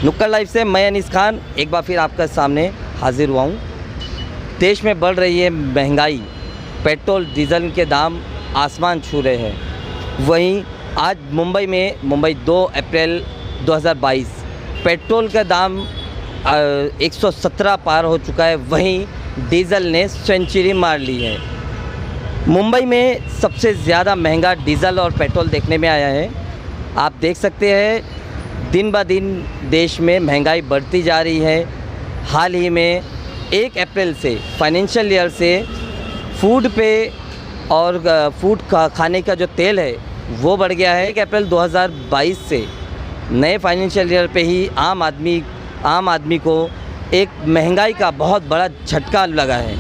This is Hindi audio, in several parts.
नुक्कड़ लाइव से मैं अनीस खान एक बार फिर आपका सामने हाजिर हुआ हूँ। देश में बढ़ रही है महंगाई, पेट्रोल डीजल के दाम आसमान छू रहे हैं। वहीं आज मुंबई 2 अप्रैल 2022 पेट्रोल का दाम 117 पार हो चुका है। वहीं डीजल ने सेंचुरी मार ली है। मुंबई में सबसे ज़्यादा महंगा डीजल और पेट्रोल देखने में आया है। आप देख सकते हैं दिन ब दिन देश में महंगाई बढ़ती जा रही है। हाल ही में 1 अप्रैल से फाइनेंशियल ईयर से फूड पे और फूड खाने का जो तेल है वो बढ़ गया है। 1 अप्रैल 2022 से नए फाइनेंशियल ईयर पे ही आम आदमी को एक महंगाई का बहुत बड़ा झटका लगा है।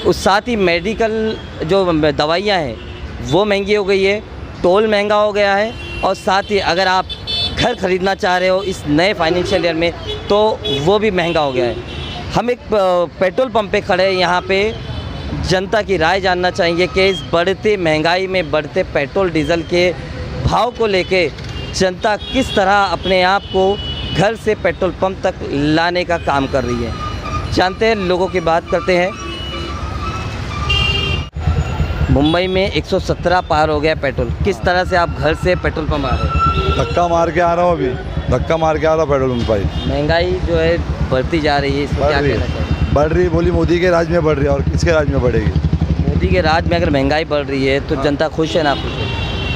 उस साथ ही मेडिकल जो दवाइयाँ हैं वो महंगी हो गई है, टोल महंगा हो गया है और साथ ही अगर आप घर ख़रीदना चाह रहे हो इस नए फाइनेंशियल ईयर में तो वो भी महंगा हो गया है। हम एक पेट्रोल पंप पे खड़े हैं। यहाँ पे जनता की राय जानना चाहेंगे कि इस बढ़ते महंगाई में बढ़ते पेट्रोल डीजल के भाव को लेके जनता किस तरह अपने आप को घर से पेट्रोल पंप तक लाने का काम कर रही है। जानते हैं, लोगों की बात करते हैं। मुंबई में 117 पार हो गया पेट्रोल। किस तरह से आप घर से पेट्रोल पंप आ रहे हैं? धक्का मार के आ रहा हूँ, अभी धक्का मार के आ रहा हूँ पेट्रोल पंप भाई। महंगाई जो है बढ़ती जा रही है, इसमें क्या कहना चाहिए? बढ़ रही बोली मोदी के राज में बढ़ रही है और किसके राज में बढ़ेगी? मोदी के राज में अगर महंगाई बढ़ रही है तो जनता खुश है ना?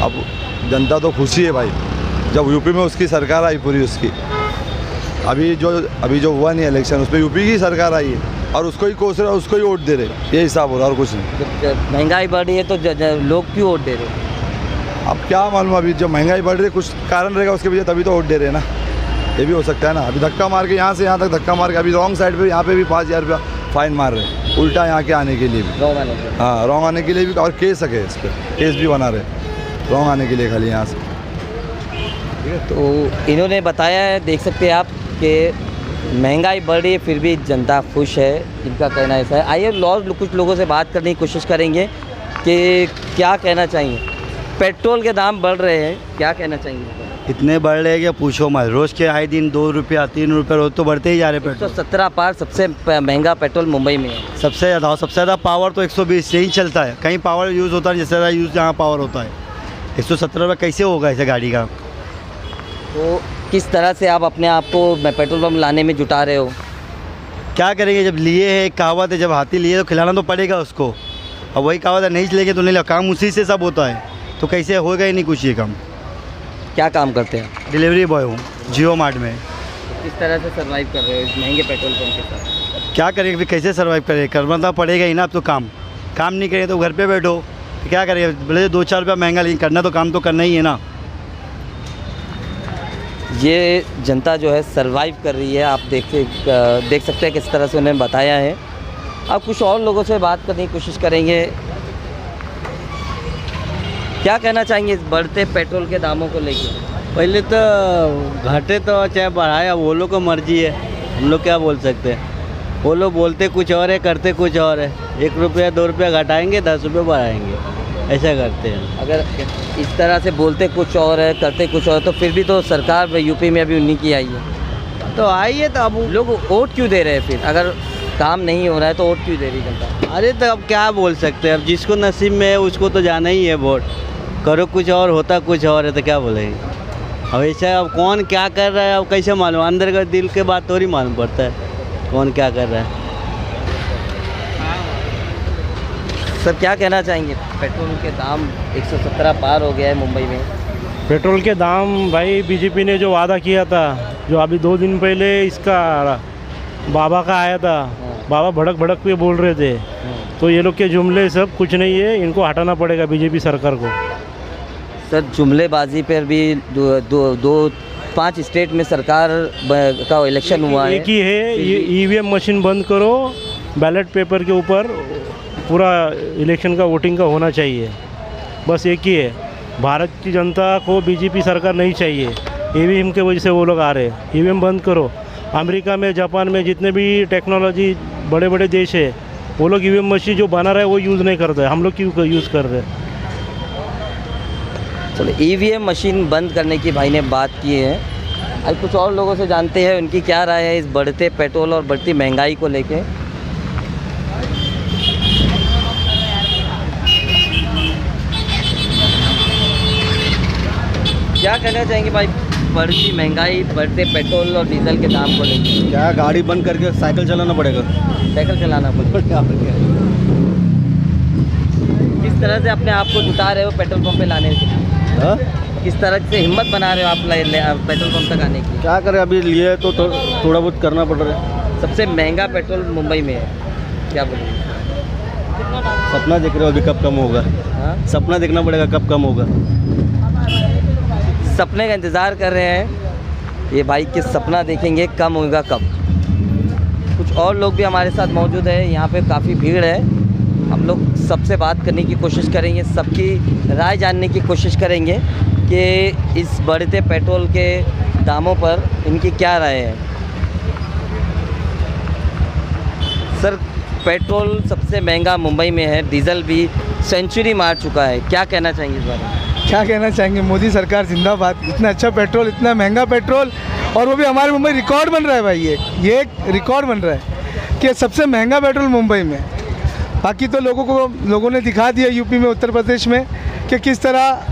अब जनता तो खुशी है भाई, जब यूपी में उसकी सरकार आई पूरी उसकी। अभी जो हुआ नहीं इलेक्शन, उसमें यूपी की सरकार आई है और उसको ही कोस रहे, उसको ही वोट दे रहे। ये हिसाब हो रहा और कुछ नहीं। महंगाई बढ़ रही है तो लोग क्यों वोट दे रहे? अब क्या मालूम, अभी जब महंगाई बढ़ रही है कुछ कारण रहेगा उसके वजह, तभी तो वोट दे रहे हैं ना। ये भी हो सकता है ना। अभी धक्का मार के यहाँ से यहाँ तक धक्का मार के अभी रॉन्ग साइड पे यहाँ पे भी 5000 रुपया फाइन मार रहे हैं, उल्टा यहाँ के आने के लिए भी। हाँ, रॉन्ग आने के लिए भी। और केस है इस पर, केस भी बना रहे रॉन्ग आने के लिए खाली यहाँ से। ठीक है, तो इन्होंने बताया है, देख सकते हैं आप कि महंगाई बढ़ रही है फिर भी जनता खुश है, इनका कहना ऐसा है। आइए और कुछ लोगों से बात करने की कोशिश करेंगे कि क्या कहना चाहिए। पेट्रोल के दाम बढ़ रहे हैं, क्या कहना चाहिए? इतने बढ़ रहे हैं कि पूछो मत। रोज़ के आए दिन 2 रुपया 3 रुपये रोज तो बढ़ते ही जा रहे पेट्रोल। 117 पार सबसे महंगा पेट्रोल मुंबई में है। सबसे ज़्यादा पावर तो 120 से ही चलता है। कहीं पावर यूज़ होता है, जिससे ज़्यादा यूज़ जहाँ पावर होता है। 117 रुपये कैसे होगा ऐसे गाड़ी का? तो किस तरह से आप अपने आप को पेट्रोल पंप लाने में जुटा रहे हो? क्या करेंगे, जब लिए है, एक कहावत है, जब हाथी लिए तो खिलाना तो पड़ेगा उसको। अब वही कहावत है, नहीं चलेंगे तो नहीं। काम उसी से सब होता है, तो कैसे होगा ही नहीं कुछ ये काम। क्या काम करते हैं? डिलीवरी बॉय हूँ जियो मार्ट में। तो किस तरह से सर्वाइव कर रहे हो इस महंगे पेट्रोल पंप के साथ? क्या करेंगे, फिर कैसे सर्वाइव करें? करना तो पड़ेगा ही ना। अब तो काम नहीं करें तो घर पे बैठो, तो क्या करेंगे? भले 2-4 रुपया महंगा, लेकिन करना तो काम तो करना ही है ना। ये जनता जो है सर्वाइव कर रही है। आप देख सकते हैं किस तरह से उन्होंने बताया है। अब कुछ और लोगों से बात करने की कोशिश करेंगे। क्या कहना चाहेंगे इस बढ़ते पेट्रोल के दामों को लेकर? पहले तो घटे तो चाहे बढ़ाया, वो लोग को मर्जी है, हम लोग क्या बोल सकते हैं। वो लोग बोलते कुछ और है, करते कुछ और है। 1 रुपया 2 रुपया घटाएंगे, 10 रुपये बढ़ाएंगे, ऐसा करते हैं। अगर इस तरह से बोलते कुछ और है, करते कुछ और, तो फिर भी तो सरकार यूपी में अभी उन्हीं की आई है। तो आई है, तो अब लोग वोट क्यों दे रहे हैं? फिर अगर काम नहीं हो रहा है तो वोट क्यों दे रही जनता? अरे तो अब क्या बोल सकते हैं, अब जिसको नसीब में है उसको तो जाना ही है वोट। करो कुछ और, होता कुछ और है, तो क्या बोलेंगे। अब ऐसा अब कौन क्या कर रहा है, अब कैसे मालूम? अंदर का दिल के बात थोड़ी मालूम पड़ता है कौन क्या कर रहा है। सर, क्या कहना चाहेंगे? पेट्रोल के दाम 117 पार हो गया है मुंबई में। पेट्रोल के दाम भाई, बीजेपी ने जो वादा किया था, जो अभी 2 दिन पहले इसका बाबा का आया था, बाबा भड़क पे बोल रहे थे, तो ये लोग के जुमले सब कुछ नहीं है। इनको हटाना पड़ेगा बीजेपी सरकार को। सर, जुमलेबाजी पर भी 5 स्टेट में सरकार का इलेक्शन हुआ है। एक ही है, ये ईवीएम मशीन बंद करो, बैलेट पेपर के ऊपर पूरा इलेक्शन का वोटिंग का होना चाहिए। बस एक ही है। भारत की जनता को बीजेपी सरकार नहीं चाहिए। ईवीएम के वजह से वो लोग आ रहे हैं। ईवीएम बंद करो। अमेरिका में, जापान में जितने भी टेक्नोलॉजी बड़े बड़े देश है, वो लोग ईवीएम मशीन जो बना रहे हैं वो यूज़ नहीं करते। हम लोग क्यों यूज़ कर रहे हैं? चलो, ईवीएम मशीन बंद करने की भाई ने बात की है। आज कुछ और लोगों से जानते हैं उनकी क्या राय है इस बढ़ते पेट्रोल और बढ़ती महंगाई को लेके। क्या कहना चाहेंगे भाई, बढ़ती महंगाई, बढ़ते पेट्रोल और डीजल के दाम को लेके? क्या गाड़ी बंद करके साइकिल चलाना पड़ेगा। साइकिल चलाना पड़ेगा। किस तरह से अपने आप को जुटा रहे हो पेट्रोल पंप पे लाने के लिए? हाँ? किस तरह से हिम्मत बना रहे हो आप पेट्रोल पंप तक आने की? क्या करें, अभी लिए तो थोड़ा बहुत करना पड़ रहा है। सबसे महंगा पेट्रोल मुंबई में है, क्या बोलिए? सपना देख रहे हो अभी कब कम होगा। हाँ? सपना देखना पड़ेगा कब कम होगा। सपने का इंतज़ार कर रहे हैं ये भाई, कि सपना देखेंगे कम होगा कब। कुछ और लोग भी हमारे साथ मौजूद है, यहाँ पे काफ़ी भीड़ है। हम लोग सबसे बात करने की कोशिश करेंगे, सबकी राय जानने की कोशिश करेंगे कि इस बढ़ते पेट्रोल के दामों पर इनकी क्या राय है। सर, पेट्रोल सबसे महंगा मुंबई में है, डीजल भी सेंचुरी मार चुका है, क्या कहना चाहेंगे इस बारे में? क्या कहना चाहेंगे, मोदी सरकार जिंदाबाद। इतना अच्छा पेट्रोल, इतना महंगा पेट्रोल, और वो भी हमारे मुंबई रिकॉर्ड बन रहा है भाई। ये एक रिकॉर्ड बन रहा है कि सबसे महंगा पेट्रोल मुंबई में। बाकी तो लोगों ने दिखा दिया यूपी में, उत्तर प्रदेश में, कि किस तरह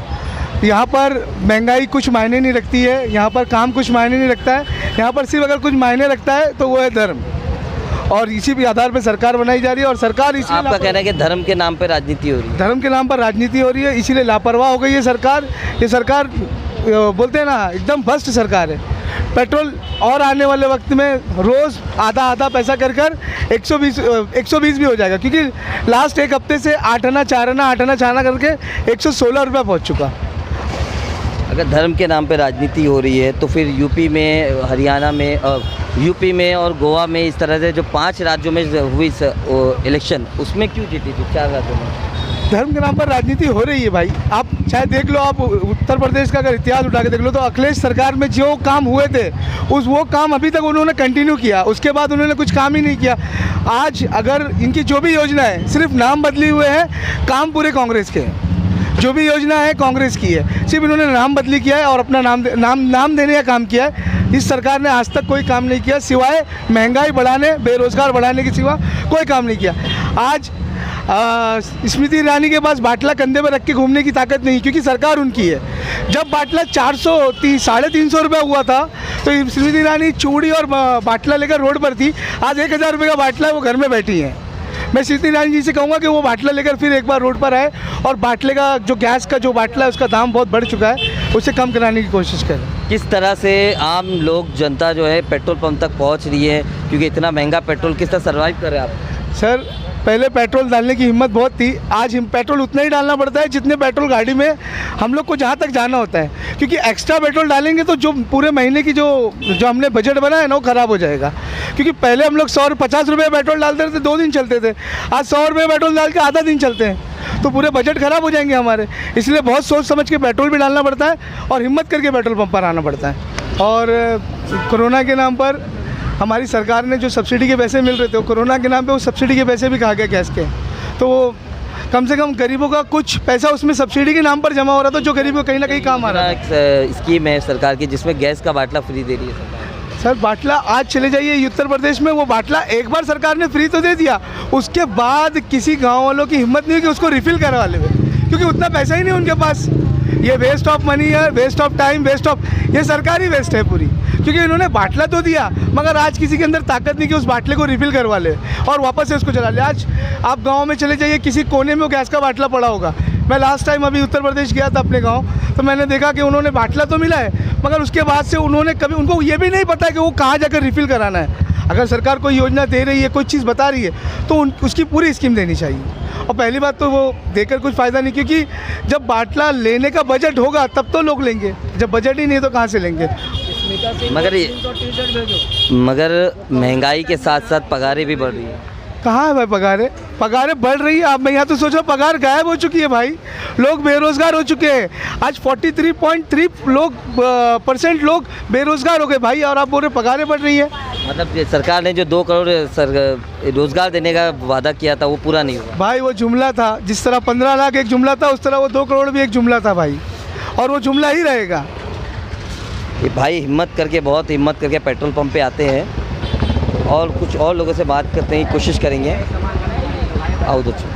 यहाँ पर महंगाई कुछ मायने नहीं रखती है, यहाँ पर काम कुछ मायने नहीं रखता है। यहाँ पर सिर्फ अगर कुछ मायने रखता है तो वो है धर्म, और इसी भी आधार पर सरकार बनाई जा रही है। और सरकार इसलिए, आपका कहना है कि धर्म के नाम पर राजनीति हो रही है? धर्म के नाम पर राजनीति हो रही है, इसीलिए लापरवाह हो गई है सरकार। ये सरकार बोलते हैं ना, एकदम भ्रष्ट सरकार है। पेट्रोल और आने वाले वक्त में रोज़ आधा आधा पैसा कर 120 भी हो जाएगा, क्योंकि लास्ट एक हफ्ते से 8 आना 4 आना करके 116 रुपये पहुँच चुका। अगर धर्म के नाम पे राजनीति हो रही है तो फिर यूपी में, हरियाणा में, यूपी में और गोवा में इस तरह से जो 5 राज्यों में हुई इलेक्शन, उसमें क्यों जीती थी 4 राज्यों में? धर्म के नाम पर राजनीति हो रही है भाई। आप चाहे देख लो, आप उत्तर प्रदेश का अगर इतिहास उठा के देख लो तो अखिलेश सरकार में जो काम हुए थे वो काम अभी तक उन्होंने कंटिन्यू किया, उसके बाद उन्होंने कुछ काम ही नहीं किया। आज अगर इनकी जो भी योजना है, सिर्फ नाम बदली हुए हैं, काम पूरे कांग्रेस के हैं। जो भी योजना है कांग्रेस की है, सिर्फ इन्होंने नाम बदली किया है और अपना नाम देने का काम किया है। इस सरकार ने आज तक कोई काम नहीं किया, सिवाय महंगाई बढ़ाने, बेरोजगार बढ़ाने के सिवा कोई काम नहीं किया। आज स्मृति ईरानी के पास बाटला कंधे पर रख के घूमने की ताकत नहीं, क्योंकि सरकार उनकी है। जब बाटला 350 रुपये हुआ था तो स्मृति ईरानी चूड़ी और बाटला लेकर रोड पर थी। आज 1000 रुपये का बाटला है, वो घर में बैठी हैं। मैं स्मृति ईरानी जी से कहूँगा कि वो बाटला लेकर फिर एक बार रोड पर आए और बाटले का जो गैस का जो बाटला है उसका दाम बहुत बढ़ चुका है, उसे कम कराने की कोशिश करें। किस तरह से आम लोग, जनता जो है पेट्रोल पंप तक पहुंच रही है, क्योंकि इतना महंगा पेट्रोल, किस तरह सर्वाइव कर रहे हैं आप? सर, पहले पेट्रोल डालने की हिम्मत बहुत थी, आज पेट्रोल उतना ही डालना पड़ता है जितने पेट्रोल गाड़ी में हम लोग को जहाँ तक जाना होता है, क्योंकि एक्स्ट्रा पेट्रोल डालेंगे तो जो पूरे महीने की जो हमने बजट बनाया है ना, वो ख़राब हो जाएगा। क्योंकि पहले हम लोग 150 रुपये पेट्रोल डालते थे, 2 दिन चलते थे। आज 100 रुपये पेट्रोल डाल के आधा दिन चलते हैं, तो पूरे बजट ख़राब हो जाएंगे हमारे। इसलिए बहुत सोच समझ के पेट्रोल भी डालना पड़ता है और हिम्मत करके पेट्रोल पंप पर आना पड़ता है। और कोरोना के नाम पर हमारी सरकार ने जो सब्सिडी के पैसे मिल रहे थे, वो कोरोना के नाम पे वो सब्सिडी के पैसे भी खा गया गैस के। तो वो कम से कम गरीबों का कुछ पैसा उसमें सब्सिडी के नाम पर जमा हो रहा था, जो गरीबों को कहीं ना कहीं काम आ रहा है। एक स्कीम है सरकार की जिसमें गैस का बाटला फ्री दे रही है सरकार। सर, बाटला आज चले जाइए उत्तर प्रदेश में, वो बाटला एक बार सरकार ने फ्री तो दे दिया, उसके बाद किसी गाँव वालों की हिम्मत नहीं हुई कि उसको रिफ़िल करवा ले, क्योंकि उतना पैसा ही नहीं उनके पास। ये वेस्ट ऑफ मनी है, वेस्ट ऑफ टाइम, ये सरकार ही वेस्ट है पूरी, क्योंकि इन्होंने बाटला तो दिया मगर आज किसी के अंदर ताकत नहीं कि उस बाटले को रिफ़िल करवा ले और वापस से उसको चला ले। आज आप गांव में चले जाइए, किसी कोने में वो गैस का बाटला पड़ा होगा। मैं लास्ट टाइम अभी उत्तर प्रदेश गया था अपने गांव, तो मैंने देखा कि उन्होंने बाटला तो मिला है मगर उसके बाद से उन्होंने कभी, उनको ये भी नहीं पता कि वो कहाँ जाकर रिफ़िल कराना है। अगर सरकार कोई योजना दे रही है, कोई चीज़ बता रही है, तो उसकी पूरी स्कीम देनी चाहिए। और पहली बात तो वो देकर कुछ फ़ायदा नहीं, क्योंकि जब बाटला लेने का बजट होगा तब तो लोग लेंगे, जब बजट ही नहीं तो कहाँ से लेंगे। मगर महंगाई के साथ साथ पगारें भी बढ़ रही है। कहाँ है भाई पगारें बढ़ रही है। आप मैं यहाँ तो सोचो, पगार गायब हो चुकी है भाई, लोग बेरोज़गार हो चुके हैं। आज 43.3% लोग बेरोज़गार हो गए भाई, और आप बोल रहे पगारें बढ़ रही है। मतलब सरकार ने जो 2 करोड़ रोज़गार देने का वादा किया था वो पूरा नहीं हुआ भाई। वो जुमला था, जिस तरह 15 लाख एक जुमला था, उस तरह वो 2 करोड़ भी एक जुमला था भाई, और वो जुमला ही रहेगा। ये भाई बहुत हिम्मत करके पेट्रोल पंप पे आते हैं और कुछ और लोगों से बात करने की कोशिश करेंगे। आओ दोस्तों,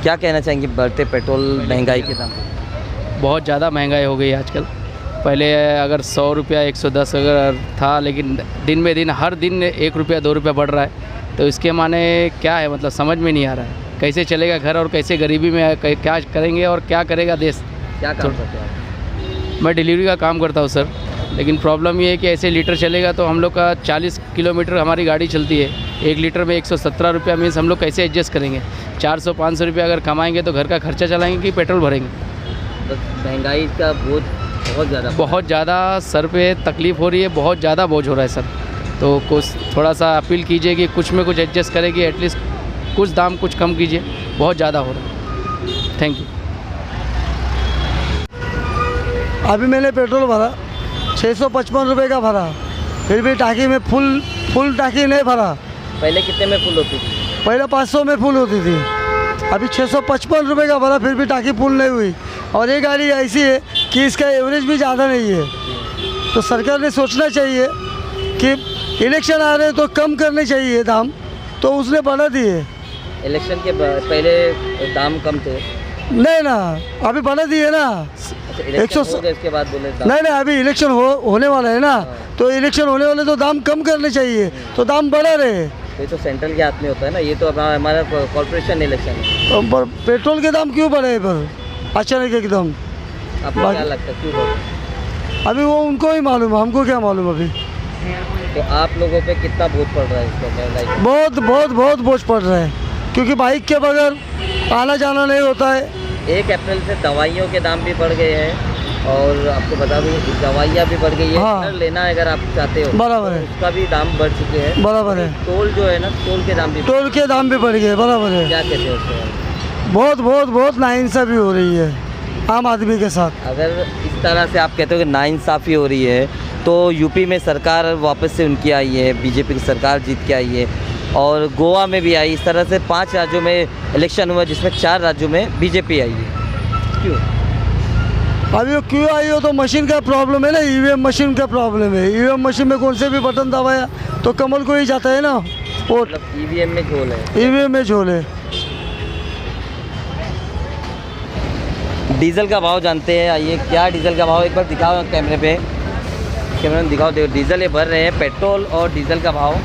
क्या कहना चाहेंगे बढ़ते पेट्रोल महंगाई के दाम? बहुत ज़्यादा महंगाई हो गई है आजकल। पहले अगर 100 रुपया 110 अगर था, लेकिन दिन में दिन हर दिन 1 रुपया 2 रुपया बढ़ रहा है। तो इसके माने क्या है, मतलब समझ में नहीं आ रहा है कैसे चलेगा घर और कैसे गरीबी में क्या करेंगे और क्या करेगा देश। क्या काम करते हैं आप? मैं डिलीवरी का काम करता हूँ सर, लेकिन प्रॉब्लम ये है कि ऐसे लीटर चलेगा तो हम लोग का 40 किलोमीटर हमारी गाड़ी चलती है, 1 लीटर में 117 रुपया मीन्स हम लोग कैसे एडजस्ट करेंगे। 400-500 रुपया अगर कमाएंगे तो घर का खर्चा चलाएंगे कि पेट्रोल भरेंगे। बस महंगाई का बोझ बहुत ज़्यादा सर पे तकलीफ़ हो रही है, बहुत ज़्यादा बोझ हो रहा है सर। तो कुछ थोड़ा सा अपील कीजिए कि कुछ में कुछ एडजस्ट करेगी, एटलीस्ट कुछ दाम कुछ कम कीजिए, बहुत ज़्यादा हो रहा है। Thank you. अभी मैंने पेट्रोल भरा 655 रुपये का भरा, फिर भी टाँकी में फुल टाँकी नहीं भरा। पहले कितने में फुल होती थी? पहले 500 में फुल होती थी, अभी 655 रुपये का भरा, फिर भी टाँकी फुल नहीं हुई। और ये गाड़ी ऐसी है कि इसका एवरेज भी ज़्यादा नहीं है। तो सरकार ने सोचना चाहिए कि इलेक्शन आ रहे हैं तो कम करने चाहिए दाम, तो उसने बढ़ा दिए। इलेक्शन के पहले दाम कम थे? नहीं ना, अभी बढ़ा दिए ना। इलेक्शन हो गए इसके बाद बोले दाम? नहीं, अभी इलेक्शन होने वाला है ना, तो इलेक्शन होने वाले तो दाम कम करने चाहिए, तो दाम बढ़ा रहे। ये तो सेंट्रल के हाथ में होता है ना, ये तो हमारा कॉर्पोरेशन इलेक्शन है। पेट्रोल के दाम क्यों बढ़े पर अचानक एकदम? आपको क्या लगता है क्यों बढ़े? अभी वो उनको ही मालूम है, हमको क्या मालूम अभी। तो आप लोगों पे कितना बोझ पड़ रहा है इसको महंगाई? बहुत बोझ पड़ रहा है, क्योंकि बाइक के बगैर आना जाना नहीं होता है। 1 अप्रैल से दवाइयों के दाम भी बढ़ गए हैं, और आपको बता दूँ दवाइयाँ भी बढ़ गई है। हाँ। घर लेना अगर आप चाहते हो बराबर है, उसका भी दाम बढ़ चुके हैं। बराबर है। टोल जो है ना, टोल के दाम भी बढ़ गए, बराबर है। क्या कहते हैं उसको? बहुत नाइंसाफ़ी हो रही है आम आदमी के साथ। अगर इस तरह से आप कहते हो कि नाइंसाफ़ी हो रही है, तो यूपी में सरकार वापस से उनकी आई है, बीजेपी की सरकार जीत के आई है, और गोवा में भी आई। इस तरह से 5 राज्यों में इलेक्शन हुआ, जिसमें 4 राज्यों में बीजेपी आई है। क्यों? अभी वो क्यों आई हो, तो मशीन का प्रॉब्लम है ना, ईवीएम मशीन का प्रॉब्लम है। ईवीएम मशीन में कौन से भी बटन दबाया तो कमल को ही जाता है ना वोट। मतलब ईवीएम में झोल है। ईवीएम में झोल है। डीजल का भाव जानते हैं, आइए क्या डीजल का भाव एक बार दिखाओ कैमरे में दिखाओ। देखो डीजल ये भर रहे हैं, पेट्रोल और डीजल का भाव।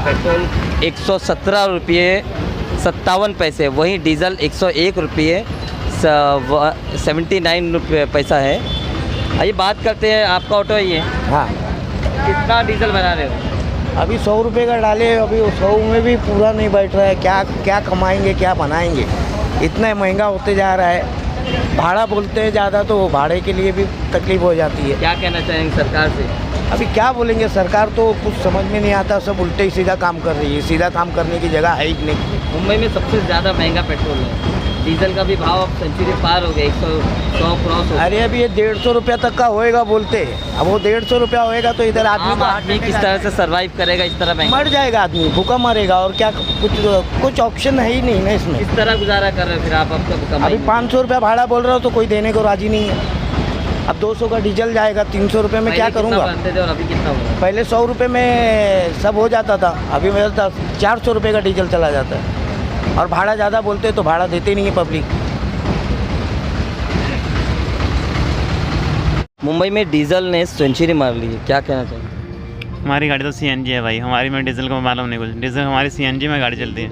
पेट्रोल 117 रुपये 57 पैसे, वहीं डीजल 101 रुपये 79 पैसा है। आइए बात करते हैं, आपका ऑटो है ये? हाँ, कितना डीजल बना रहे हो? अभी 100 रुपये का डाले, अभी 100 में भी पूरा नहीं बैठ रहा है। क्या कमाएंगे, क्या बनाएंगे, इतना महंगा होते जा रहा है। भाड़ा बोलते हैं ज़्यादा, तो भाड़े के लिए भी तकलीफ हो जाती है। क्या कहना चाहेंगे सरकार से? अभी क्या बोलेंगे, सरकार तो कुछ समझ में नहीं आता, सब उल्टे ही सीधा काम कर रही है। सीधा काम करने की जगह है ही नहीं। मुंबई में सबसे ज़्यादा महंगा पेट्रोल है, डीजल का भी भाव अब सेंचुरी पार हो गया, 100 क्रॉस हो। अरे अभी ये 150 रुपया तक का होएगा बोलते हैं। अब वो 150 रुपया होएगा तो इधर आदमी किस तरह से सर्वाइव करेगा? इस तरह महंगा मर जाएगा आदमी, भूखा मरेगा। और क्या, कुछ ऑप्शन है ही नहीं ना इसमें। किस तरह गुजारा कर रहे हो फिर आप? अभी 500 रुपया भाड़ा बोल रहा हो तो कोई देने को राजी नहीं है। अब 200 का डीजल जाएगा, 300 रुपये में क्या करूँगा? और अभी कितना होगा? पहले 100 रुपये में सब हो जाता था, अभी मेरा 400 रुपये का डीजल चला जाता है। और भाड़ा ज़्यादा बोलते हैं तो भाड़ा देते नहीं है पब्लिक। मुंबई में डीजल ने सेंचुरी मार ली है, क्या कहना चाहिए? हमारी गाड़ी तो सीएनजी है भाई, हमारी में डीजल को मालूम नहीं कुछ। डीजल हमारी सीएनजी में गाड़ी चलती है,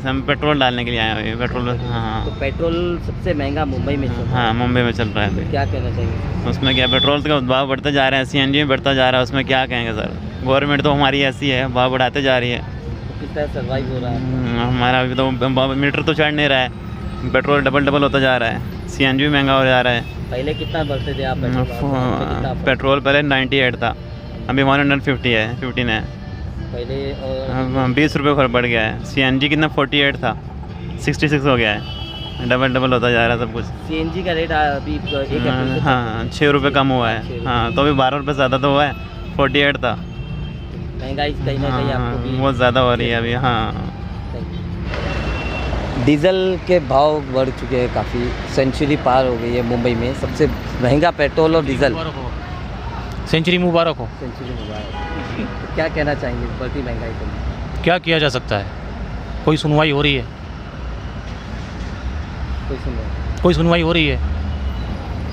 हम पेट्रोल डालने के लिए आए हुए हैं। पेट्रोल, हाँ, तो पेट्रोल सबसे महंगा मुंबई में चल रहा है। हाँ, मुंबई में चल रहा है अभी। क्या कहना चाहिए उसमें? क्या पेट्रोल का भाव बढ़ते जा रहे हैं, सीएनजी में बढ़ता जा रहा है, उसमें क्या कहेंगे सर? गवर्नमेंट तो हमारी ऐसी है, भाव बढ़ाते जा रही है। तो किस तरह सर्वाइव हो रहा है? हमारा अभी तो मीटर तो चढ़ नहीं रहा है, पेट्रोल डबल होता जा रहा है, सीएनजी भी महंगा हो जा रहा है। पहले कितना भरते थे आप पेट्रोल पहले 98 था, अभी 150 है, 15 है पहले। 20 रुपये फर्क बढ़ गया है। सीएनजी कितना 48 था, 66 हो गया है। डबल होता जा रहा है सब कुछ। सीएनजी का रेट अभी 1 अप्रैल से हाँ 6 रुपये कम हुआ है। हाँ, तो अभी 12 रुपये ज़्यादा तो हुआ है, 48 था। महंगाई कहीं ना कहीं आपको भी बहुत ज़्यादा हो रही है अभी। हाँ, डीजल के भाव बढ़ चुके हैं काफ़ी, सेंचुरी पार हो गई है मुंबई में। सबसे महंगा पेट्रोल और डीजल। सेंचुरी मुबारक हो। सेंचुरी मुबारक। तो क्या कहना चाहेंगे बढ़ती महंगाई को? क्या किया जा सकता है? कोई सुनवाई हो रही है? कोई सुनवाई हो रही है?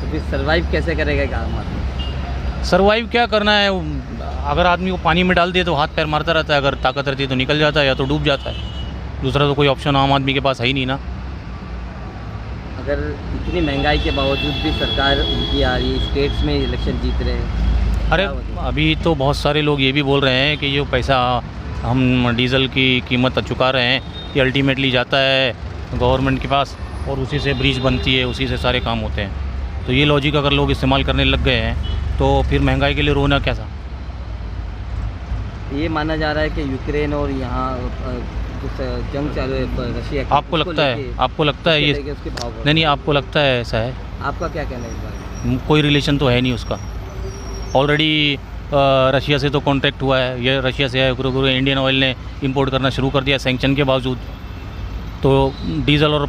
तो फिर सर्वाइव कैसे करेगा एक आम आदमी? सर्वाइव क्या करना है? अगर आदमी को पानी में डाल दिए तो हाथ पैर मारता रहता है, अगर ताकत रहती है तो निकल जाता है या तो डूब जाता है। दूसरा तो कोई ऑप्शन आम आदमी के पास है ही नहीं ना। अगर इतनी महंगाई के बावजूद भी सरकार उनकी आ रही है, स्टेट्स में इलेक्शन जीत रहे हैं। अरे अभी तो बहुत सारे लोग ये भी बोल रहे हैं कि ये पैसा हम डीज़ल की कीमत चुका रहे हैं, ये अल्टीमेटली जाता है गवर्नमेंट के पास और उसी से ब्रिज बनती है, उसी से सारे काम होते हैं। तो ये लॉजिक अगर लोग इस्तेमाल करने लग गए हैं तो फिर महंगाई के लिए रोना कैसा? ये माना जा रहा है कि यूक्रेन और यहाँ कुछ जंग चालू है रशिया की, आपको लगता है? आपको लगता है ये? उसके भाव नहीं, आपको लगता है ऐसा है? आपका क्या कहना है इस बारे में? कोई रिलेशन तो है नहीं उसका। ऑलरेडी रशिया से तो कॉन्ट्रैक्ट हुआ है, ये रशिया से है, इंडियन ऑयल ने इंपोर्ट करना शुरू कर दिया सैंक्शन के बावजूद। तो डीज़ल और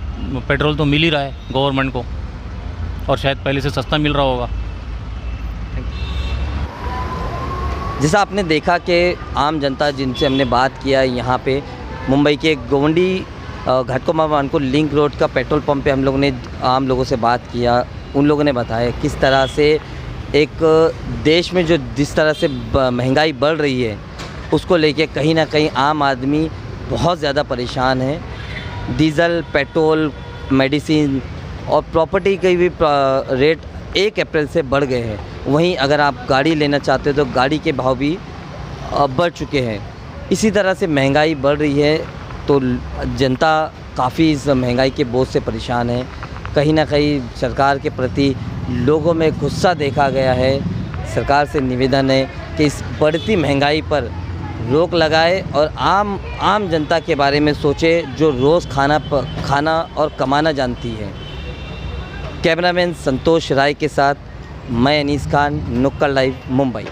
पेट्रोल तो मिल ही रहा है गवर्नमेंट को और शायद पहले से सस्ता मिल रहा होगा। जैसा आपने देखा कि आम जनता जिनसे हमने बात किया यहाँ पे मुंबई के गोवंडी घाटकोपर मानपुर लिंक रोड का पेट्रोल पंप पे हम लोगों ने आम लोगों से बात किया। उन लोगों ने बताया किस तरह से एक देश में जो जिस तरह से महंगाई बढ़ रही है उसको लेके कहीं ना कहीं आम आदमी बहुत ज़्यादा परेशान है। डीज़ल, पेट्रोल, मेडिसिन और प्रॉपर्टी के भी रेट 1 अप्रैल से बढ़ गए हैं। वहीं अगर आप गाड़ी लेना चाहते हो तो गाड़ी के भाव भी बढ़ चुके हैं। इसी तरह से महंगाई बढ़ रही है तो जनता काफ़ी इस महंगाई के बोझ से परेशान है। कहीं ना कहीं सरकार के प्रति लोगों में गुस्सा देखा गया है। सरकार से निवेदन है कि इस बढ़ती महंगाई पर रोक लगाए और आम जनता के बारे में सोचे जो रोज़ खाना और कमाना जानती है। कैमरामैन संतोष राय के साथ मैं अनीस खान, नुक्कड़ लाइव, मुंबई।